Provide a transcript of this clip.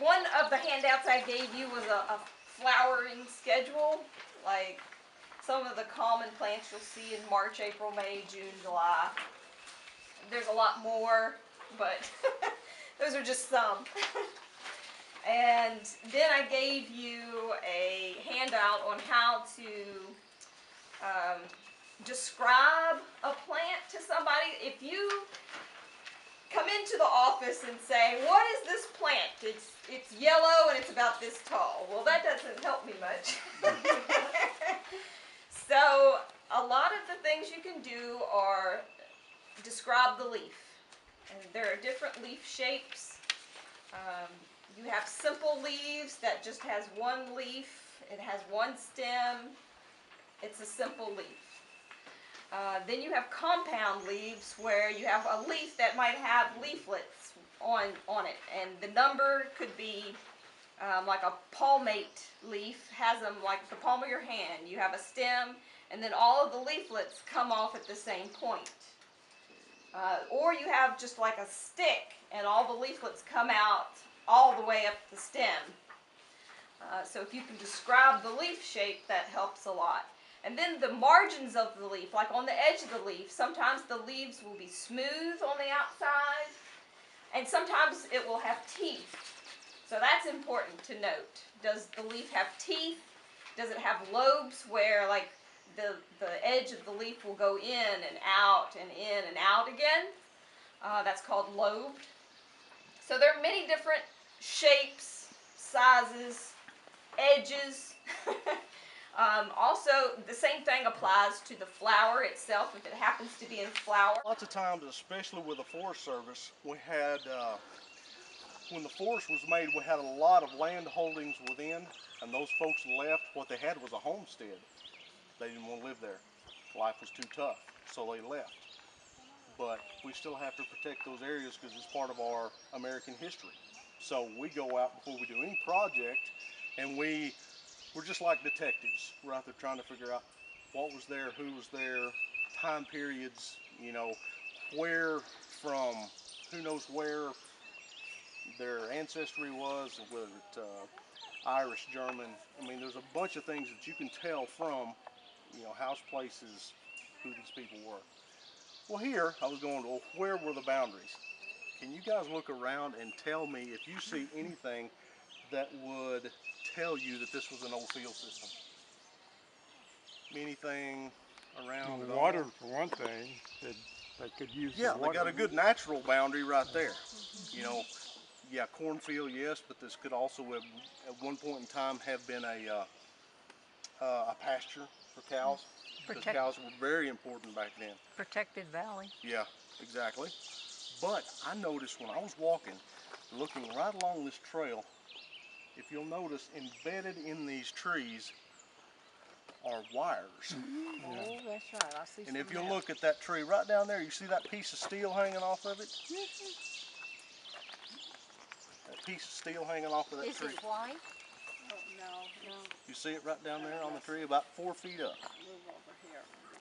one of the handouts I gave you was a flowering schedule, like some of the common plants you'll see in March, April, May, June, July. There's a lot more, but those are just some. And then I gave you a handout on how to describe a plant to somebody. If you come into the office and say, what is this plant? It's yellow and it's about this tall. Well, that doesn't help me much. So a lot of the things you can do are describe the leaf. And there are different leaf shapes. You have simple leaves that just has one leaf. It has one stem. It's a simple leaf. Then you have compound leaves where you have a leaf that might have leaflets on it, and the number could be like a palmate leaf has them like the palm of your hand. You have a stem, and then all of the leaflets come off at the same point. Or you have just like a stick, and all the leaflets come out all the way up the stem. So if you can describe the leaf shape, that helps a lot. And then the margins of the leaf, like on the edge of the leaf, sometimes the leaves will be smooth on the outside, and sometimes it will have teeth. So that's important to note. Does the leaf have teeth? Does it have lobes where like the edge of the leaf will go in and out and in and out again? That's called lobed. So there are many different shapes, sizes, edges. Also, the same thing applies to the flower itself, if it happens to be in flower. Lots of times, especially with the Forest Service, we had, when the forest was made, we had a lot of land holdings within, and those folks left. What they had was a homestead. They didn't want to live there. Life was too tough, so they left. But we still have to protect those areas because it's part of our American history. So we go out before we do any project, and we're just like detectives. We're out there trying to figure out what was there, who was there, time periods, you know, where from, who knows where their ancestry was, whether it's Irish, German. I mean, there's a bunch of things that you can tell from, you know, house places, who these people were. Well, here I was going, well, where were the boundaries? Can you guys look around and tell me if you see anything that would tell you that this was an old field system? Anything around? The water, for one thing, they could use. Yeah, the they water. got a good natural boundary right there. You know, yeah, cornfield, yes, but this could also have, at one point in time, have been a pasture for cows. Because cows were very important back then. Protected valley. Yeah, exactly. But I noticed when I was walking, looking right along this trail, if you'll notice, embedded in these trees are wires. Oh, that's right. I see. And if you'll look at that tree right down there, you see that piece of steel hanging off of it? That piece of steel hanging off of that tree. Is it white? Oh, no. You see it right down there on the tree, about 4 feet up. Move over here.